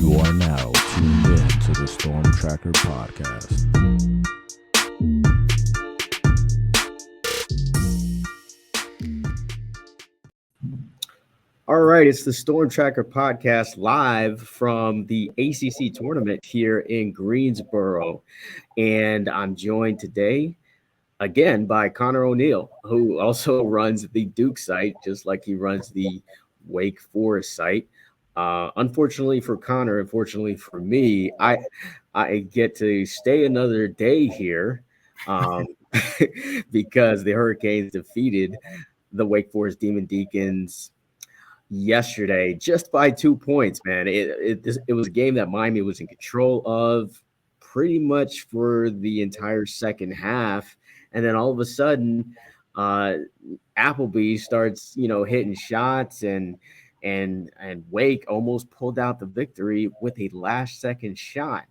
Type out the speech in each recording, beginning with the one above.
You are now tuned in to the Storm Tracker podcast. All right, it's the Storm Tracker podcast live from the ACC Tournament here in Greensboro. And I'm joined today again by Conor O'Neill, who also runs the Duke site, just like he runs the Wake Forest site. Unfortunately for Conor, unfortunately for me, I get to stay another day here because the Hurricanes defeated the Wake Forest Demon Deacons yesterday just by 2 points, man. It was a game that Miami was in control of pretty much for the entire second half, and then all of a sudden Appleby starts hitting shots, and Wake almost pulled out the victory with a last second shot.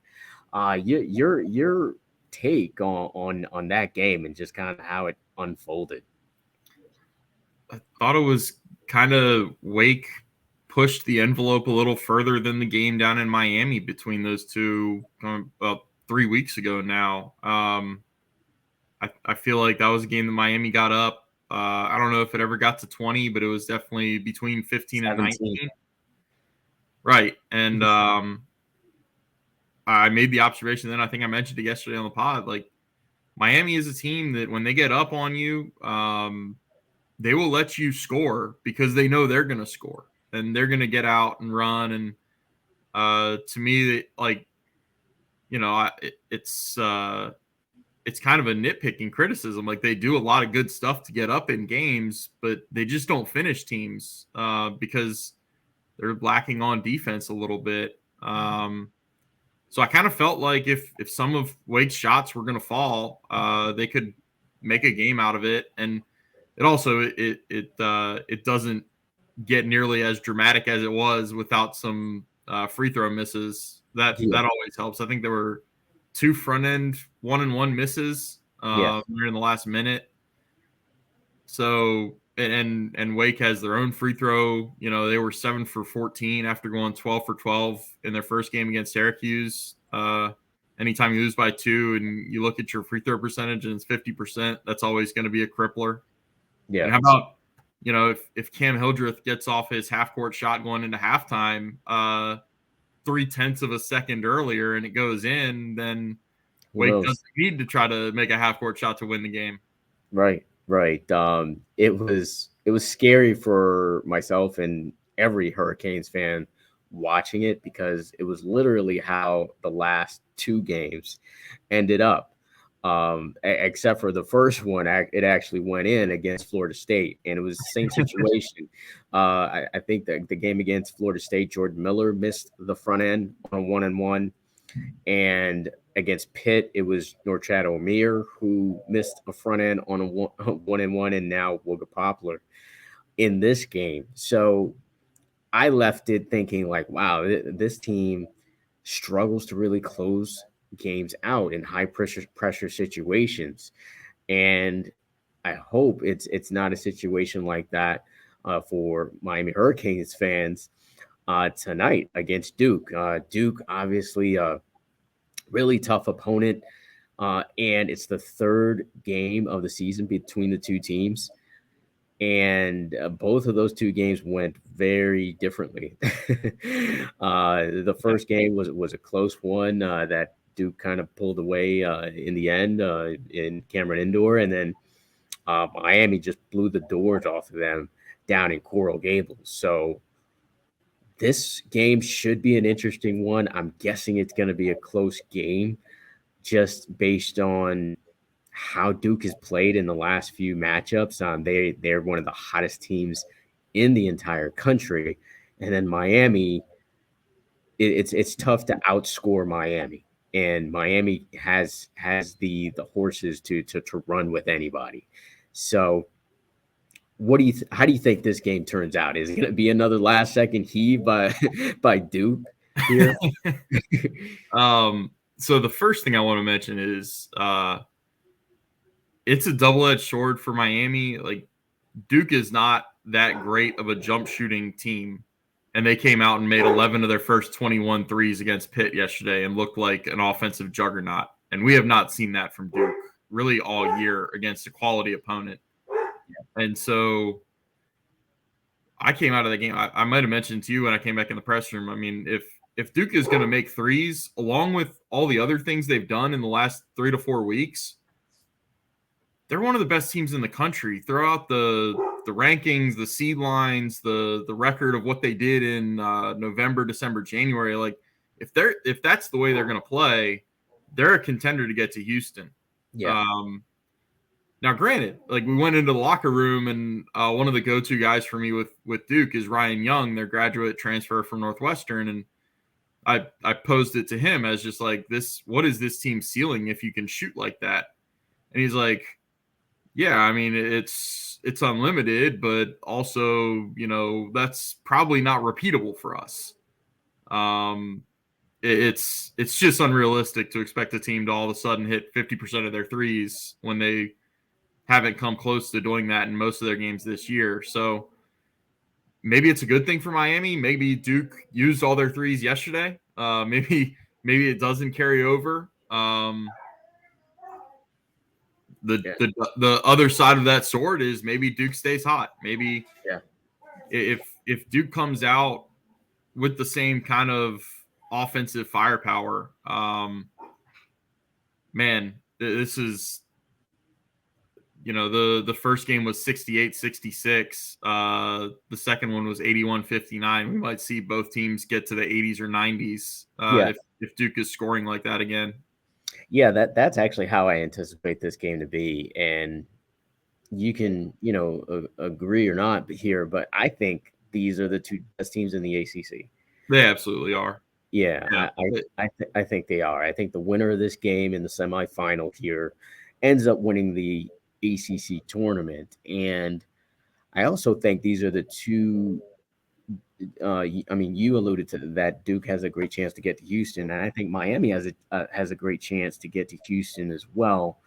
Your take on that game and just kind of how it unfolded. I thought it was kind of Wake pushed the envelope a little further than the game down in Miami between those two about 3 weeks ago now. I feel like that was a game that Miami got up. I don't know if it ever got to 20, but it was definitely between 15 and 19. Right. And I made the observation then, I think I mentioned it yesterday on the pod, like Miami is a team that when they get up on you, they will let you score because they know they're going to score and they're going to get out and run. And to me, like, it's kind of a nitpicking criticism. Like they do a lot of good stuff to get up in games, but they just don't finish teams because they're lacking on defense a little bit. So I kind of felt like if some of Wake's shots were going to fall, they could make a game out of it. And it also it doesn't get nearly as dramatic as it was without some free throw misses. That always helps. I think there were 2 front end 1-and-1 misses during the last minute. So and Wake has their own free throw. They were 7 for 14 after going 12 for 12 in their first game against Syracuse. Anytime you lose by 2 and you look at your free throw percentage and it's 50%, that's always going to be a crippler. Yeah. And how about, if Cam Hildreth gets off his half-court shot going into halftime 0.3 of a second earlier and it goes in, then Wake doesn't need to try to make a half-court shot to win the game. Right. It was scary for myself and every Hurricanes fan watching it because it was literally how the last 2 games ended up. Except for the first one, it actually went in against Florida State, and it was the same situation. I think the game against Florida State, Jordan Miller missed the front end on a 1-and-1, and against Pitt, it was Norchad Omier who missed a front end on a 1-and-1, and now Wooga Poplar in this game. So I left it thinking like, wow, this team struggles to really close games out in high pressure situations, and I hope it's not a situation like that for Miami Hurricanes fans tonight against Duke. Duke obviously a really tough opponent, and it's the 3rd game of the season between the 2 teams, and both of those 2 games went very differently. The first game was a close one that Duke kind of pulled away in the end in Cameron Indoor, and then Miami just blew the doors off of them down in Coral Gables. So this game should be an interesting one. I'm guessing it's going to be a close game just based on how Duke has played in the last few matchups. They're one of the hottest teams in the entire country, and then Miami, it's tough to outscore Miami. And Miami has the horses to run with anybody. So how do you think this game turns out? Is it going to be another last second heave by Duke here? So the first thing I want to mention is it's a double-edged sword for Miami. Like Duke is not that great of a jump shooting team. and they came out and made 11 of their first 21 threes against Pitt yesterday and looked like an offensive juggernaut. And we have not seen that from Duke really all year against a quality opponent. And so I came out of the game. I might have mentioned to you when I came back in the press room. I mean, if Duke is going to make threes, along with all the other things they've done in the last 3 to 4 weeks, they're one of the best teams in the country. Throw out the rankings, the seed lines, the record of what they did in November, December, January. Like if that's the way they're going to play, they're a contender to get to Houston. Yeah. Now, granted, like we went into the locker room, and one of the go-to guys for me with Duke is Ryan Young, their graduate transfer from Northwestern, and I posed it to him as just like this. What is this team ceiling if you can shoot like that? And he's like, yeah, I mean it's unlimited, but also that's probably not repeatable for us. It's just unrealistic to expect a team to all of a sudden hit 50% of their threes when they haven't come close to doing that in most of their games this year. So maybe it's a good thing for Miami. Maybe Duke used all their threes yesterday. Maybe it doesn't carry over. The other side of that sword is maybe Duke stays hot. Maybe if Duke comes out with the same kind of offensive firepower, man, this is the first game was 68-66. The second one was 81-59. We might see both teams get to the 80s or 90s if Duke is scoring like that again. Yeah, that's actually how I anticipate this game to be. And you can, agree or not here, but I think these are the two best teams in the ACC. They absolutely are. Yeah. I think they are. I think the winner of this game in the semifinal here ends up winning the ACC tournament. And I also think these are the two. You alluded to that. Duke has a great chance to get to Houston, and I think Miami has a great chance to get to Houston as well.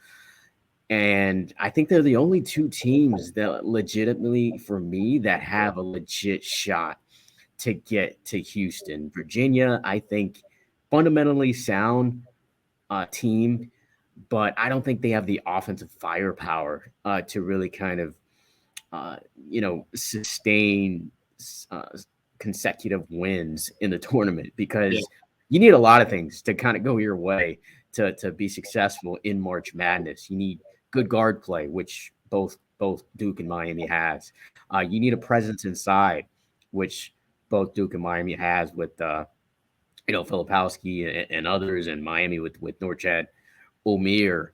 And I think they're the only two teams that legitimately, for me, that have a legit shot to get to Houston. Virginia, I think, fundamentally sound team, but I don't think they have the offensive firepower to really kind of, sustain consecutive wins in the tournament, because you need a lot of things to kind of go your way to be successful in March Madness. You need good guard play, which both Duke and Miami has. You need a presence inside, which both Duke and Miami has with Filipowski and others, and Miami with Norchad Omier.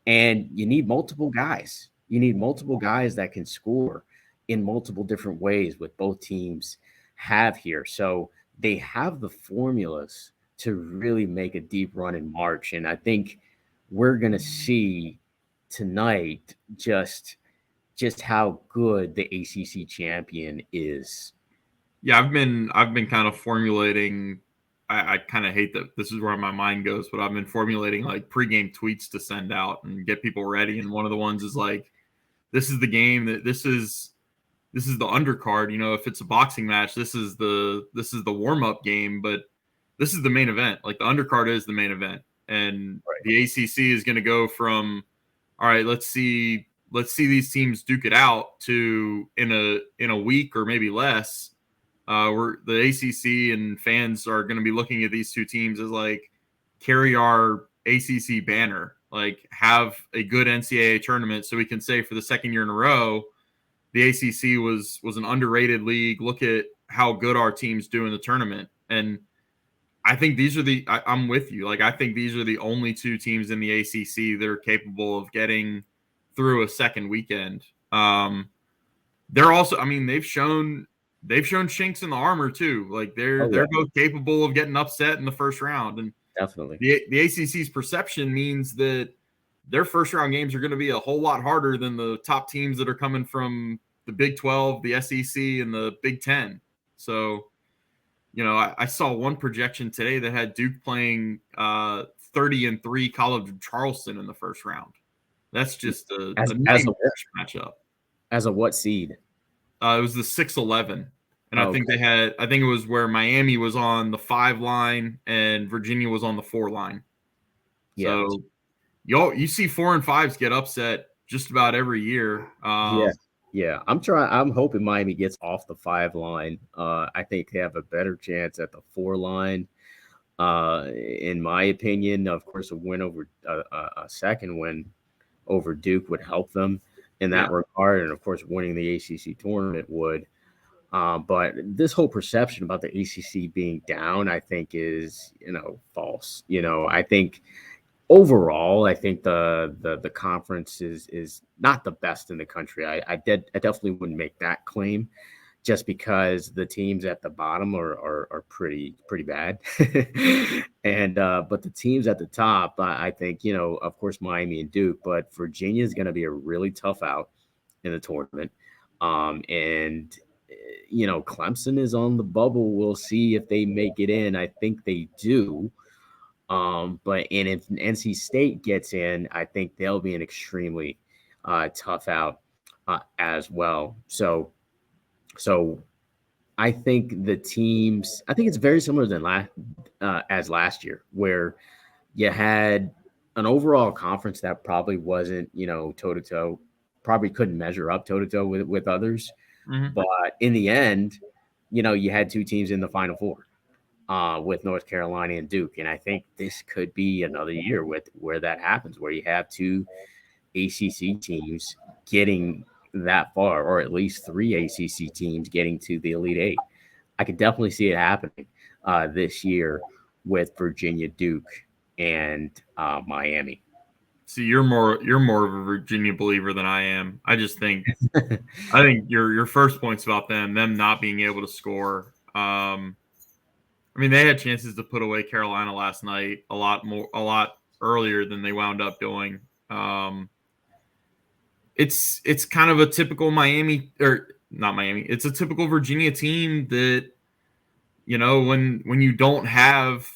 And you need multiple guys. You need multiple guys that can score in multiple different ways, with both teams have here. So they have the formulas to really make a deep run in March. And I think we're going to see tonight just how good the ACC champion is. Yeah, I've been kind of formulating. I kind of hate that this is where my mind goes, but I've been formulating like pregame tweets to send out and get people ready. And one of the ones is like, this is the game that this is the undercard. If it's a boxing match, this is the warm-up game, but this is the main event. Like the undercard is the main event. And the ACC is going to go from, all right, let's see these teams duke it out, to in a week or maybe less, where the ACC and fans are going to be looking at these two teams as like, carry our ACC banner, like have a good NCAA tournament, so we can say for the second year in a row, the ACC was an underrated league. Look at how good our teams do in the tournament. And I think these are I'm with you. Like, I think these are the only two teams in the ACC that are capable of getting through a second weekend. They're also, they've shown chinks in the armor too. Like they're both capable of getting upset in the first round. And definitely the ACC's perception means that their first round games are going to be a whole lot harder than the top teams that are coming from the Big 12, the SEC, and the Big 10. So, I saw one projection today that had Duke playing 30-3 College of Charleston in the first round. That's just a matchup. As a what seed? It was the 6-11. And I think it was where Miami was on the 5 line and Virginia was on the 4 line. Yeah. So you see 4 and 5s get upset just about every year. Yeah. I'm hoping Miami gets off the 5 line. I think they have a better chance at the 4 line. In my opinion, of course, a second win over Duke would help them in that regard, and of course, winning the ACC tournament would. But this whole perception about the ACC being down, I think, is false. I think overall, I think the conference is not the best in the country. I definitely wouldn't make that claim, just because the teams at the bottom are pretty bad, and but the teams at the top, I think, of course, Miami and Duke, but Virginia is going to be a really tough out in the tournament, and Clemson is on the bubble. We'll see if they make it in. I think they do. But if NC State gets in, I think they'll be an extremely tough out as well. So I think I think it's very similar than as last year, where you had an overall conference that probably wasn't, toe to toe, probably couldn't measure up toe to toe with others. Mm-hmm. But in the end, you had 2 teams in the Final Four. With North Carolina and Duke. And I think this could be another year where that happens, where you have 2 ACC teams getting that far, or at least 3 ACC teams getting to the Elite 8. I could definitely see it happening this year with Virginia, Duke, and Miami. See, you're more of a Virginia believer than I am. I just think I think your first point's about them not being able to score. I mean, they had chances to put away Carolina last night a lot earlier than they wound up doing. It's kind of a typical Miami, or not Miami. It's a typical Virginia team that, when you don't have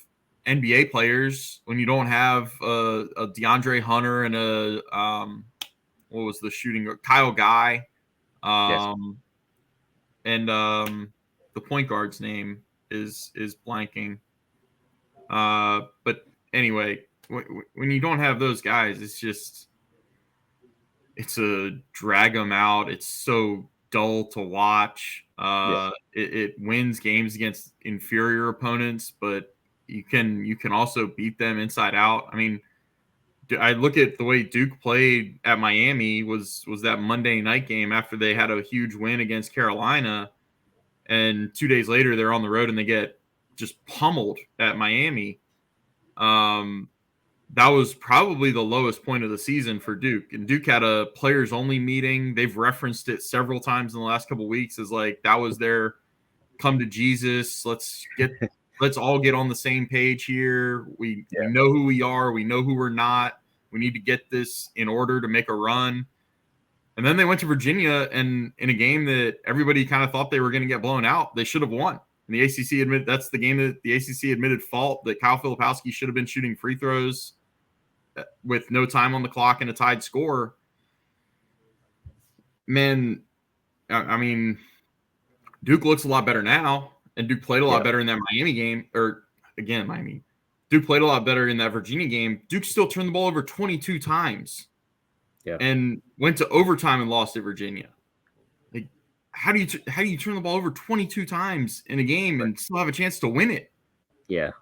NBA players, when you don't have a DeAndre Hunter and what was the shooting, Kyle Guy, Yes. and the point guard's name is blanking. But anyway, when you don't have those guys, it's a drag them out. It's so dull to watch. It wins games against inferior opponents, but you can also beat them inside out. I mean, I look at the way Duke played at Miami was that Monday night game after they had a huge win against Carolina. And 2 days later, they're on the road and they get just pummeled at Miami. That was probably the lowest point of the season for Duke. And Duke had a players only meeting. They've referenced it several times in the last couple of weeks as like that was their come to Jesus. Let's all get on the same page here. We know who we are. We know who we're not. We need to get this in order to make a run. And then they went to Virginia, and in a game that everybody kind of thought they were going to get blown out, they should have won. And the ACC that's the game that the ACC admitted fault, that Kyle Filipowski should have been shooting free throws with no time on the clock and a tied score. Man, I mean, Duke looks a lot better now, and Duke played a lot better in that Miami game. Or again, Duke played a lot better in that Virginia game. Duke still turned the ball over 22 times. Yeah. And went to overtime and lost at Virginia. Like, how do you turn the ball over 22 times in a game and still have a chance to win it? Yeah,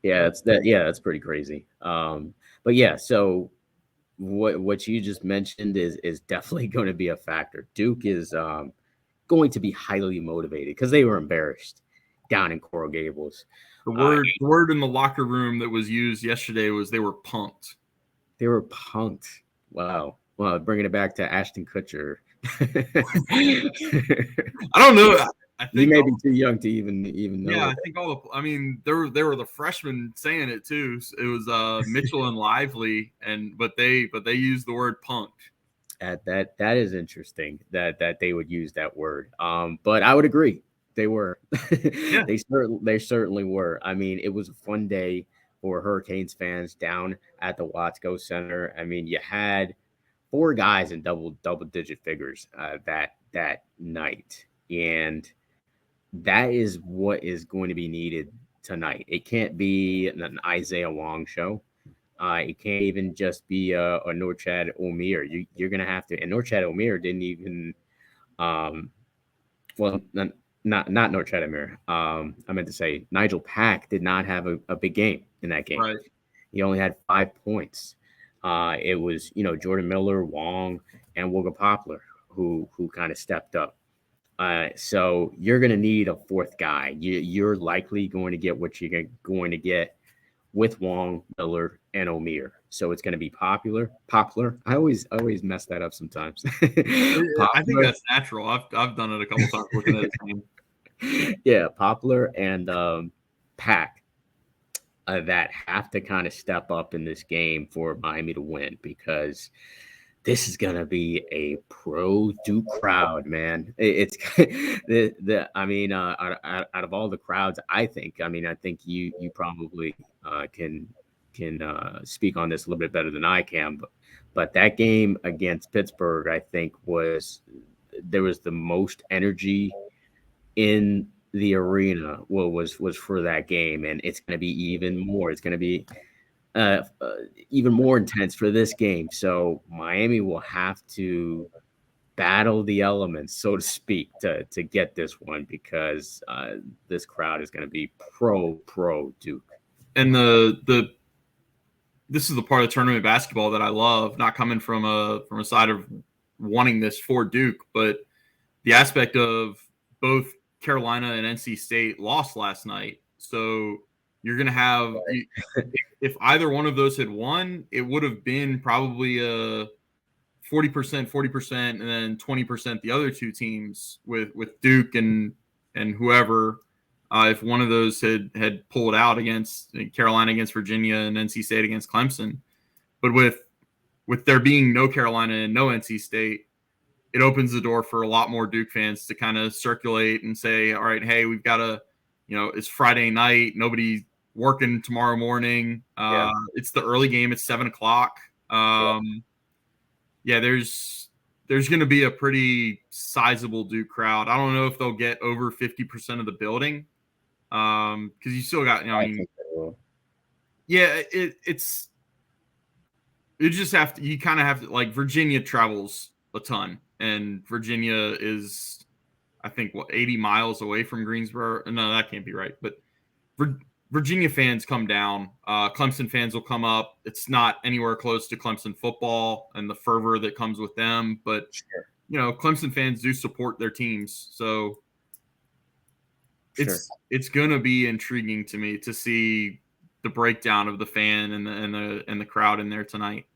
that's pretty crazy. But yeah, so what you just mentioned is definitely going to be a factor. Duke is going to be highly motivated because they were embarrassed down in Coral Gables. The word in the locker room that was used yesterday was they were punked. They were punked. Wow. Well, bringing it back to Ashton Kutcher. I don't know. I think he may be too young to even know. Yeah, I think there were the freshmen saying it too. It was Mitchell and Lively, but they used the word punked. That is interesting that they would use that word. But I would agree. They were. Yeah. They certainly were. I mean, it was a fun day for Hurricanes fans down at the Watsco Center. I mean, you had 4 guys in double digit figures that night, and that is what is going to be needed tonight. It can't be an Isaiah Wong show. It can't even just be a Norchad Omier. You're going to have to. And Norchad Omier didn't even, well, not Norchad Omier. I meant to say Nigel Pack did not have a big game in that game. Right. He only had 5 points. It was, Jordan Miller, Wong, and Wooga Poplar who kind of stepped up. So you're going to need a fourth guy. You're likely going to get what you're going to get with Wong, Miller, and Omier. So it's going to be Poplar. I always mess that up sometimes. I think that's natural. I've done it a couple times looking at his game. Yeah, Poplar and Pack that have to kind of step up in this game for Miami to win, because this is gonna be a pro Duke crowd, man. It's out of all the crowds, I think you probably can speak on this a little bit better than I can, but that game against Pittsburgh, I think there was the most energy in the arena. Was for that game, and it's going to be even more. It's going to be even more intense for this game. So Miami will have to battle the elements, so to speak, to get this one, because this crowd is going to be pro Duke. And this is the part of tournament basketball that I love, not coming from a side of wanting this for Duke, but the aspect of both Carolina and NC State lost last night. So you're going to have, if either one of those had won, it would have been probably a 40%, and then 20% the other two teams with Duke and whoever. If one of those had pulled out against Carolina against Virginia and NC State against Clemson. But with there being no Carolina and no NC State, it opens the door for a lot more Duke fans to kind of circulate and say, all right, hey, we've got to, it's Friday night. Nobody's working tomorrow morning. It's the early game. It's 7:00. There's going to be a pretty sizable Duke crowd. I don't know if they'll get over 50% of the building, because you still got, you kind of have to, like, Virginia travels a ton, and Virginia is, I think, 80 miles away from Greensboro. No, that can't be right. But Virginia fans come down. Clemson fans will come up. It's not anywhere close to Clemson football and the fervor that comes with them. But, Clemson fans do support their teams. So it's going to be intriguing to me to see the breakdown of the fan and the crowd in there tonight.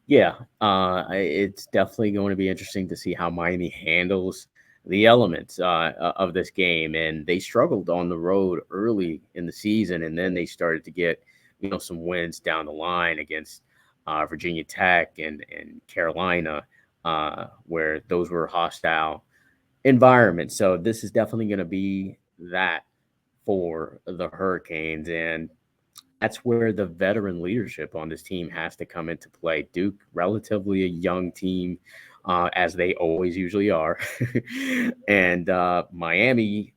Yeah, it's definitely going to be interesting to see how Miami handles the elements of this game. And they struggled on the road early in the season, and then they started to get some wins down the line against Virginia Tech and Carolina, where those were hostile environments. So this is definitely going to be that for the Hurricanes, and that's where the veteran leadership on this team has to come into play. Duke, relatively a young team, as they always usually are. And Miami,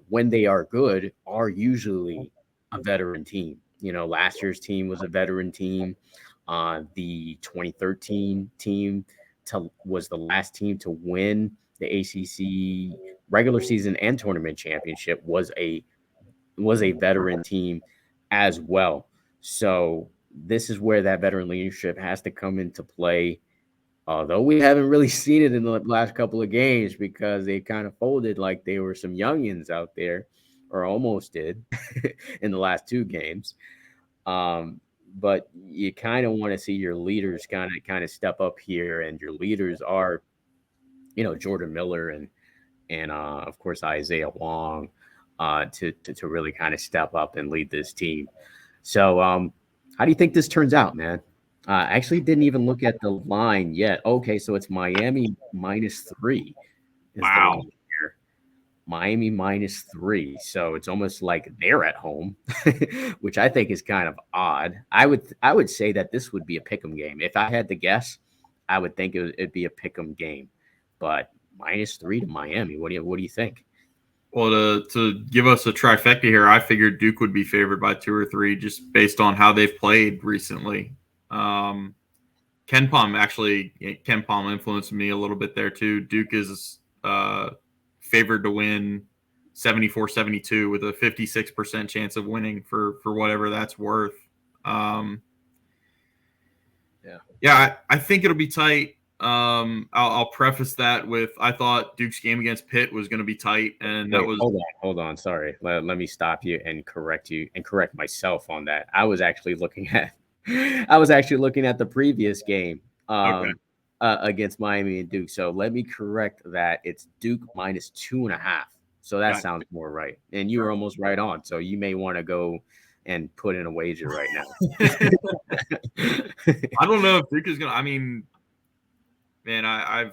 when they are good, are usually a veteran team. Last year's team was a veteran team. The 2013 team was the last team to win the ACC regular season and tournament championship, was a veteran team as well. So this is where that veteran leadership has to come into play, although we haven't really seen it in the last couple of games, because they kind of folded like they were some youngins out there, or almost did in the last 2 games. But you kind of want to see your leaders kind of step up here, and your leaders are, Jordan Miller and of course Isaiah Wong, to really kind of step up and lead this team. So how do you think this turns out, man? I actually didn't even look at the line yet. Okay, so it's Miami -3. Wow. Miami -3. So it's almost like they're at home, which I think is kind of odd. I would say that this would be a pick'em game. If I had to guess, I would think it'd be a pick'em game. But -3 to Miami. What do you think? Well, to give us a trifecta here, I figured Duke would be favored by 2 or 3 just based on how they've played recently. Ken Palm influenced me a little bit there too. Duke is favored to win 74-72 with a 56% chance of winning for whatever that's worth. I think it'll be tight. I'll preface that with I thought Duke's game against Pitt was going to be tight, and that was hold on. Sorry, let me stop you and correct myself on that. I was actually looking at the previous game against Miami and Duke. So let me correct that. It's Duke minus 2.5. So that sounds more right. And you were almost right on. So you may want to go and put in a wager right now. I don't know if Duke is going to. I mean, man, I've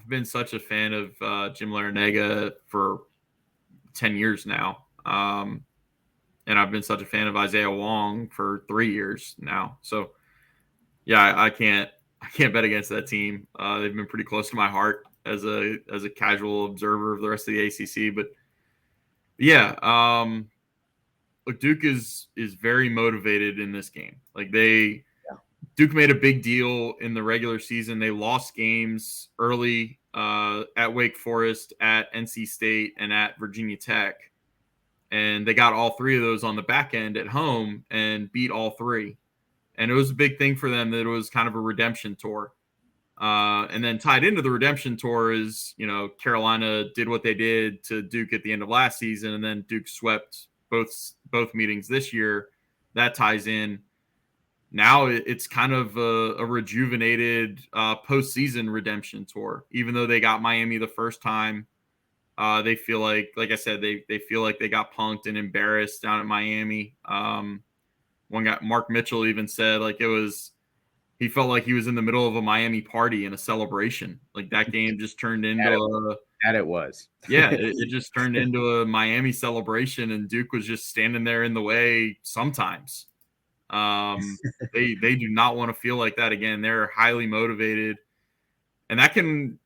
been such a fan of Jim Larrañaga for 10 years now. And I've been such a fan of Isaiah Wong for 3 years now. So yeah, I can't bet against that team. They've been pretty close to my heart as a casual observer of the rest of the ACC. But yeah, look, Duke is very motivated in this game. Like Duke made a big deal in the regular season. They lost games early at Wake Forest, at NC State, and at Virginia Tech. And they got all 3 of those on the back end at home and beat all 3. And it was a big thing for them that it was kind of a redemption tour. And then tied into the redemption tour is, Carolina did what they did to Duke at the end of last season, and then Duke swept both meetings this year. That ties in. Now it's kind of a rejuvenated postseason redemption tour. Even though they got Miami the first time, they feel like I said, they feel like they got punked and embarrassed down at Miami. One guy, Mark Mitchell, even said he felt like he was in the middle of a Miami party in a celebration. Like that game just turned into it was. Yeah, it just turned into a Miami celebration, and Duke was just standing there in the way sometimes. They do not want to feel like that again. They're highly motivated, and that can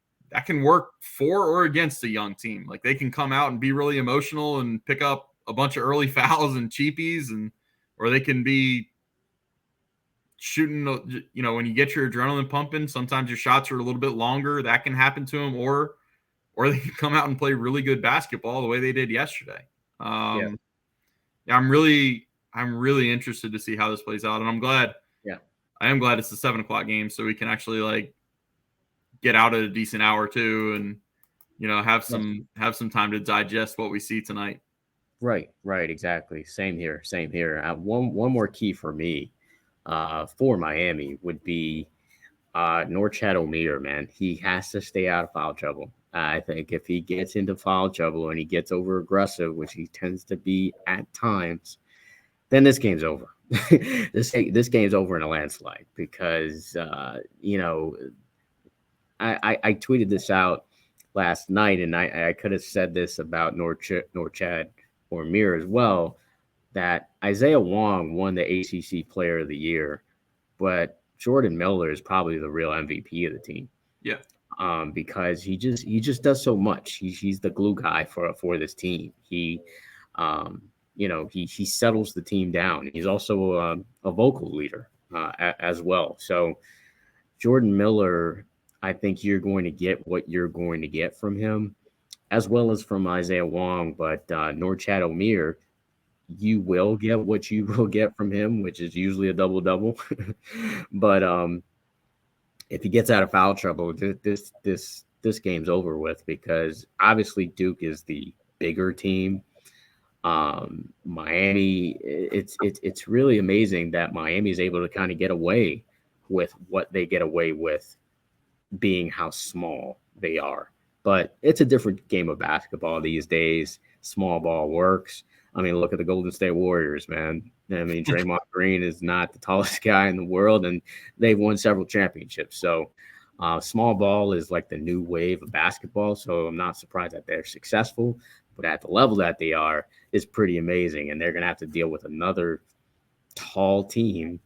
work for or against a young team. Like they can come out and be really emotional and pick up a bunch of early fouls and cheapies, or they can be shooting, when you get your adrenaline pumping, sometimes your shots are a little bit longer. That can happen to them, or they can come out and play really good basketball the way they did yesterday. I'm really interested to see how this plays out, and I'm glad. Yeah, I am glad it's the 7:00 game, so we can actually get out at a decent hour too, and have some time to digest what we see tonight. Right, exactly. Same here. One more key for me, for Miami would be Norchad O'Neill. Man, he has to stay out of foul trouble. I think if he gets into foul trouble and he gets over aggressive, which he tends to be at times, then this game's over. this game's over in a landslide because I tweeted this out last night, and I could have said this about Norchad or Mir as well, that Isaiah Wong won the ACC Player of the Year, but Jordan Miller is probably the real MVP of the team. Yeah. Because he just does so much. He's the glue guy for this team. He settles the team down. He's also a vocal leader as well. So Jordan Miller, I think you're going to get what you're going to get from him, as well as from Isaiah Wong. But Norchad O'Neill, you will get what you will get from him, which is usually a double-double. But if he gets out of foul trouble, this game's over with, because obviously Duke is the bigger team. Miami, it's really amazing that Miami is able to kind of get away with what they get away with, being how small they are. But it's a different game of basketball these days. Small ball works. I mean, look at the Golden State Warriors, man. I mean, Draymond Green is not the tallest guy in the world, and they've won several championships. So small ball is like the new wave of basketball. So I'm not surprised that they're successful. But at the level that they are, is pretty amazing. And they're going to have to deal with another tall team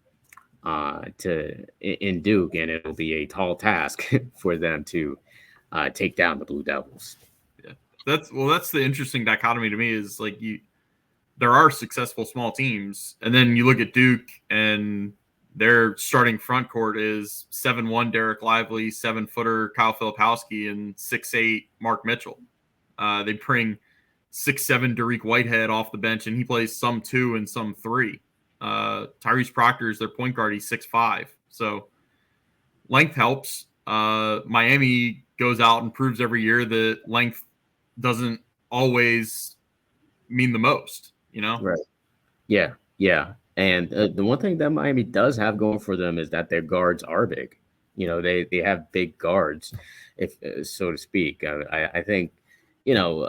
in Duke, and it'll be a tall task for them to take down the Blue Devils. Yeah. That's the interesting dichotomy to me is like there are successful small teams, and then you look at Duke and their starting front court is 7'1" Derek Lively, 7-footer Kyle Filipowski, and 6'8" Mark Mitchell. They bring 6'7" Dariq Whitehead off the bench, and he plays some 2 and some 3. Tyrese Proctor is their point guard. He's 6'5". So length helps. Miami goes out and proves every year that length doesn't always mean the most, you know? Right. Yeah. Yeah. And the one thing that Miami does have going for them is that their guards are big. You know, they have big guards, if so to speak. I think, you know,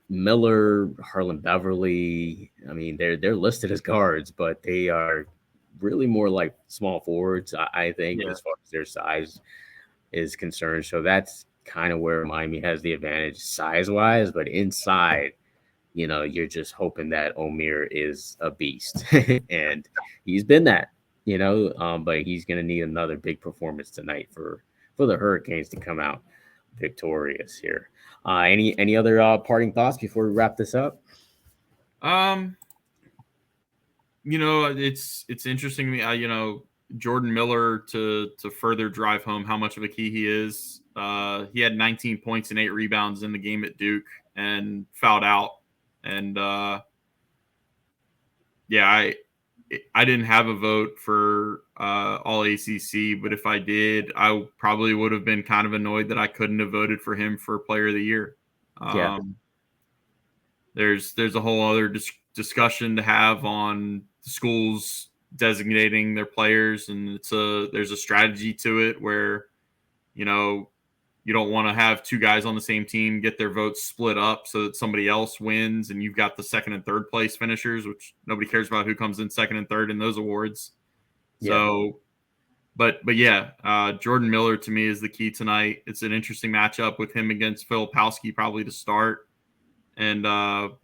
Miller, Harlan Beverly, I mean, they're listed as guards, but they are really more like small forwards, I think, as far as their size is concerned. So that's kind of where Miami has the advantage size-wise, but inside, you know, you're just hoping that Omier is a beast. And he's been that, you know, but he's going to need another big performance tonight for the Hurricanes to come out victorious here. Any other parting thoughts before we wrap this up? You know, it's interesting to me, you know, Jordan Miller to further drive home how much of a key he is. He had 19 points and 8 rebounds in the game at Duke and fouled out. And yeah, I didn't have a vote for all ACC, but if I did, I probably would have been kind of annoyed that I couldn't have voted for him for Player of the Year. There's a whole other discussion to have on the schools designating their players, and there's a strategy to it where, you know, you don't want to have two guys on the same team get their votes split up so that somebody else wins, and you've got the second and third place finishers, which nobody cares about who comes in second and third in those awards. Yeah. So, but yeah, Jordan Miller to me is the key tonight. It's an interesting matchup with him against Filipowski probably to start, and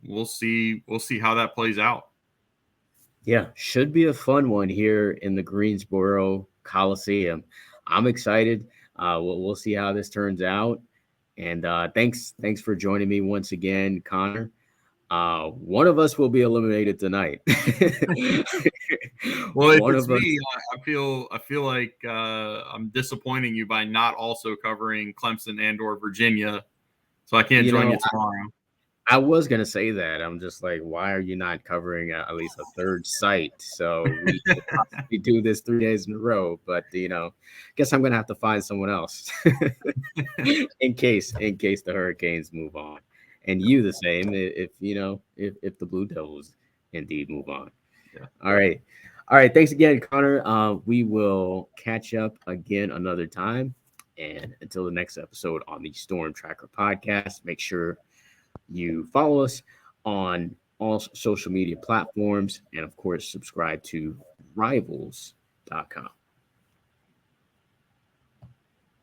we'll see how that plays out. Yeah, should be a fun one here in the Greensboro Coliseum. I'm excited. We'll see how this turns out. And thanks for joining me once again, Connor. One of us will be eliminated tonight. Well, if it's me, I feel like I'm disappointing you by not also covering Clemson and/or Virginia, so I can't join you tomorrow. I was going to say that. I'm just like, why are you not covering at least a third site? So we could possibly do this 3 days in a row, but, you know, guess I'm going to have to find someone else in case the Hurricanes move on. And you the same if the Blue Devils indeed move on. Yeah. All right. Thanks again, Connor. We will catch up again another time. And until the next episode on the Storm Tracker podcast, make sure you follow us on all social media platforms, and of course, subscribe to rivals.com.